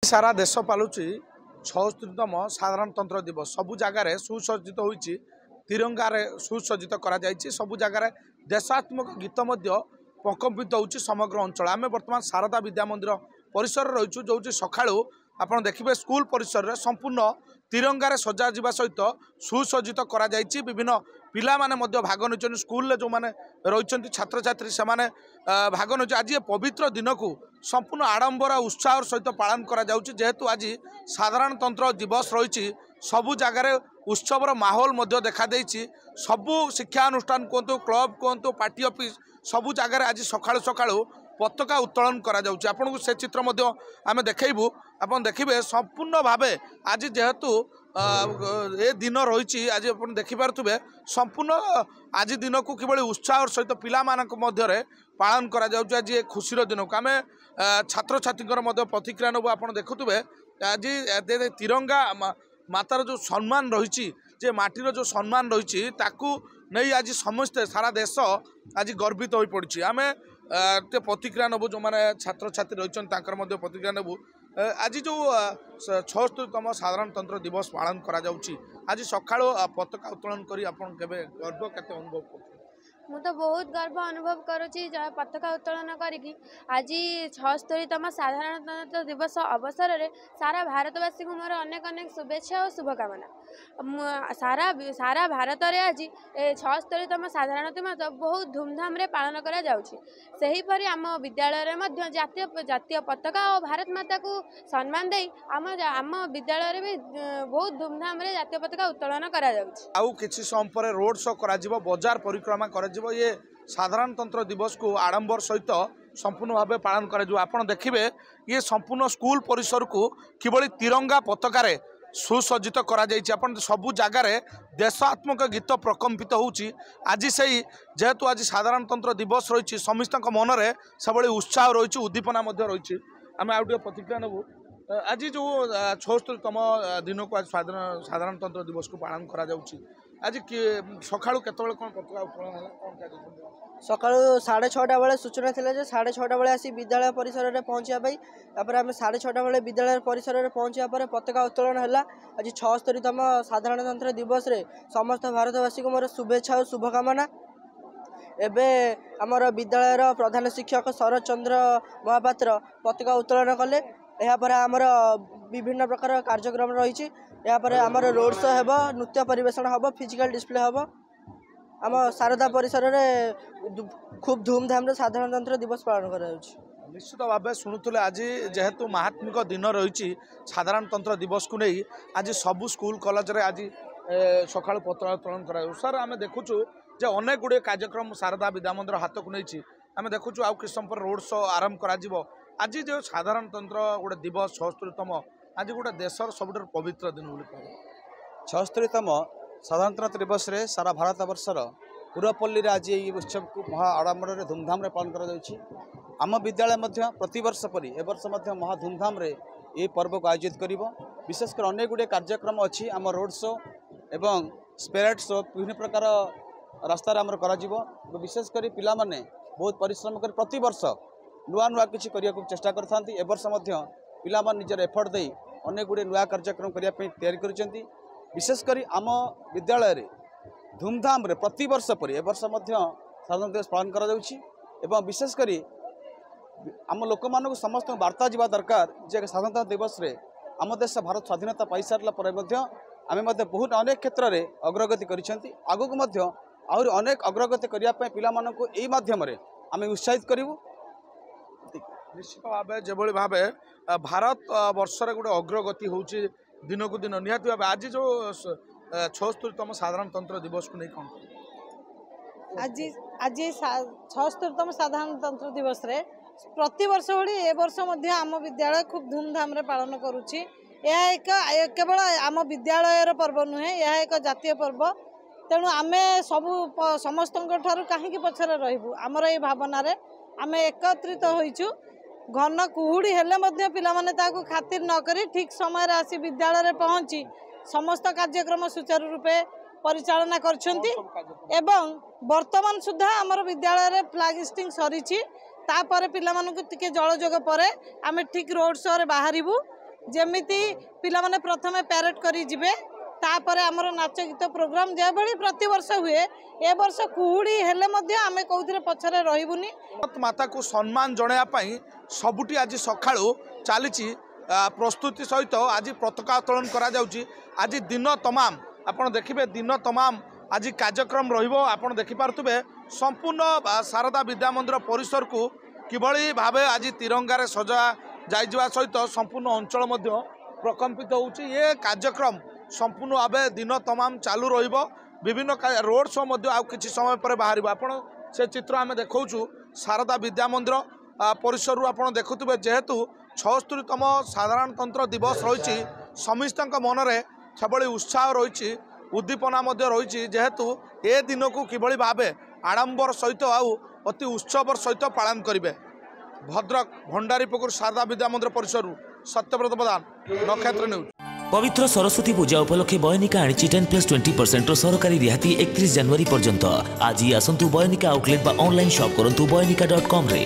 सारा देश पालुची 76तम साधारणतंत्र दिवस सबु जगार सुसज्जित होती तिरंगार सुसज्जित करा सबु जगार देशात्मक गीत प्रकम्पित होची समग्र अंचल। आम बर्तमान शारदा विद्या मंदिर परिसर रहीचु जो सका आपड़ देखिए स्कूल परिसर में संपूर्ण तिरंगार सजा जा सहित सुसज्जित करा विभिन्न पिला माने भाग नहीं स्कूल जो मैंने रही छात्र छात्री से भाग नहीं आज ये पवित्र दिन को संपूर्ण आडंबर उत्साह सहित पालन करा जेहेतु आज साधारणतंत्र दिवस रही सबु जगार उत्सवर माहौल देखा सबु शिक्षानुष्ठान कहतु क्लब कहतु पार्टी ऑफिस सबु जगार आज सकाळु सकाळु पताका उत्तोलन करा आपन को से चित्र आम देखु आप देखिए संपूर्ण भावे आज जेहेतु ए दिन रही आज आप देखिपे संपूर्ण आज दिन को किभली उत्साह सहित पिला मध्य पालन करा आज ये खुशीर दिन को आम छात्र छात्री प्रतिक्रिया नबू आप देखुए आज तिरंगा मातार जो सम्मान रही जे माटीर जो सम्मान रही नहीं आज समस्ते सारा देश आज गर्वित हो पड़ी आम प्रतिक्रिया नबू जो मैंने छात्र छात्री रही प्रतिक्रिया नबू आज जो 76तम साधारणतंत्र दिवस पालन करा आज सका पताका उत्तोलन कर गर्व केते अनुभव कर मु तो बहुत गर्व अनुभव करुँची पताका उत्तोलन करी आज 76तम साधारणतंत्र दिवस अवसर में सारा भारतवासी को मोर अनेक अनेक शुभेच्छा और शुभकामना। सारा भारत में आज 76तम साधारणतंत्र बहुत धूमधाम रे पालन करा जाउछि। सेहीपरि आम विद्यालय में जातीय पताका और भारत माता को सम्मान दे आम विद्यालय भी बहुत धूमधाम रे जातीय पताका उत्तोलन करा जाउछि। आउ किछि समय पर रोड शो करा जिवो बाजार परिक्रमा करा ये साधारणतंत्र दिवस को आडंबर सहित संपूर्ण भाव पालन कर देखिए ये संपूर्ण स्कूल परिसर को किभली तिरंगा पताकार सुसज्जित करा सबु जगार देशात्मक गीत प्रकम्पित होची आज से जेहेतु आज साधारणतंत्र दिवस रही समस्त मन में सब उत्साह रही उद्दीपना रही आम आउ प्रतिक्रिया नबू आज जो 76तम दिन को आज साधारणतंत्र दिवस को पालन करा आज सका केतବେଳେ कौन पताका उत्तोलन सका 6:30 बेले सूचना थिला जे 6:30 बेले आसी विद्यालय परिसर में पहुँचापी आम 6:30 बेले विद्यालय परिसर में पहुँचा पताका उत्तोलन है। आज 76तम साधारणतंत्र दिवस रे समस्त भारतवासी को मोर शुभेच्छा और शुभकामना। एबे आमर विद्यालय प्रधान शिक्षक शरद चंद्र महापात्र पताका उत्तोलन कले। यापर आमर विभिन्न प्रकार कार्यक्रम रही आमर रोड शो हेब नृत्य परिवेषण हम फिजिकल डिस्प्ले हम आम शारदा परिसर में खूब धूमधाम साधारणतंत्र दिवस पालन कर निश्चित भाव शुणुले आज जेहेतु महात्मिक दिन रही साधारणतंत्र दिवस को नहीं आज सबू स्कूल कॉलेज रे आज सका पताका उत्तोलन कर सर आम देखुचु जे अनेक गुड़े कार्यक्रम शारदा विद्या मंदिर हाथ को नहीं आम देखुचु आउ किस समय पर रोड शो आरंभ कर आज जो साधारणतंत्र गोटे दिवस 76तम आज गोटे देशर सब पवित्र दिन बोली 76तम साधारणतंत्र दिवस रे सारा भारत वर्षर पूर्वपल्ली आज ये उत्सव को महा आडंबर धूमधाम पालन कर आम विद्यालय प्रति वर्ष परी ए वर्ष महा धूमधाम ये पर्व को आयोजित कर विशेषकर अनेक गुड़े कार्यक्रम अच्छी आम रोड शो एवं स्पेरेड शो विभिन्न प्रकार रास्तार आमर कर विशेषकर पिला माने बहुत परिश्रम कर प्रति वर्ष नुआ नुआ किसी करने को चेष्टा करथांती ए वर्ष पिला मान निजर एफर्ट दे अनेक गुड़े नुआ कार्यक्रम करने तैयारी करिसेंती। विशेषकर आम विद्यालय रे धूमधाम रे प्रति वर्ष पर ए वर्ष साधारण दिवस पालन करा जाउछि एवं विशेषकर आम लोक मान समस्त वार्ता जावा दरकार जे साधारणतंत्र दिवस रे आम देश भारत स्वाधीनता पाई सारला पर आम बहुत अनेक क्षेत्र में अग्रगति करिसेंती आगु आहुरी अनेक अग्रगति करने पिला मानक एई माध्यम रे आम उत्साहित करूँ। निश्चित भाव जो भाव भारत वर्षर गोटे अग्रगति होची दिन को दिन निहाती भाव आज जो 76तम साधारणतंत्र दिवस को नहीं कौन आज 76तम साधारणतंत्र दिवस रे प्रति वर्ष भली ए वर्ष मध्य आम विद्यालय खूब धूमधाम रे पालन करुछि। यह एक केवल आम विद्यालयर पर्व नुहे यह एक जातीय पर्व तेणु आमे सबू समस्त कहीं पछरे रहबू आमर ये भावना रे आमे एकत्रित होइछु। घन कुहुड़ी हेले पिला माने ताको खातिर न करी ठीक समय आसी विद्यालय पहुँची समस्त कार्यक्रम सुचारू रूपे परिचालना करछंती एवं वर्तमान सुधा आमर विद्यालय फ्लैग होस्टिंग सरी तापर पिला मानकु टिके जलजोग पर आमे ठीक रोड शो रे बाहरिबू जेमिति पिलामाने प्रथमे पैरेड करी जिबे तापर आमर नाच गीत प्रोग्राम जो प्रति वर्ष हुए ए वर्ष कुहुड़ी हेले मध्य आमे कौथिरे पछरे रहिबुनी। भारत माता को सम्मान जणाया पई सबुटी आज सखाळु चली प्रस्तुति सहित आज पताका उत्तोलन करा जाउची। आज दिन तमाम आपण देखिबे दिन तमाम आज कार्यक्रम रहिबो। आपण देखि पारुतबे संपूर्ण शारदा विद्या मंदिर परिसर को किभली भावे आज तिरंगार सजा जाइजवा सहित संपूर्ण अंचल मध्य प्रकम्पित होउची। ये कार्यक्रम संपूर्ण भावे दिन तमाम चालू रहिबो। विभिन्न रोड शो मध्य आ किछि समय पर बाहर आपण से चित्र आमे देखौछु शारदा विद्या मंदिर परिसर आपण देखुतबे जेहेतु 76तम साधारणतंत्र दिवस रही समस्त मनरे सबली उत्साह रही उद्दीपना रही जेहेतु ए दिन को किभली भावे आडंबर सहित आउ अति उत्सव सहित पालन करेंगे। भद्रक भंडारीपुकुर शारदा विद्या मंदिर परिसर सत्यव्रत प्रधान नक्षत्र न्यूज। पवित्र सरस्वती पूजा उपलक्षे बयनिका आनी 10+20% सरकारी रिहाती 31 जनवरी पर्यंत। आज ही आसंतु बयनिका आउटलेट बा ऑनलाइन शॉप करंतु बयनिका.com रे।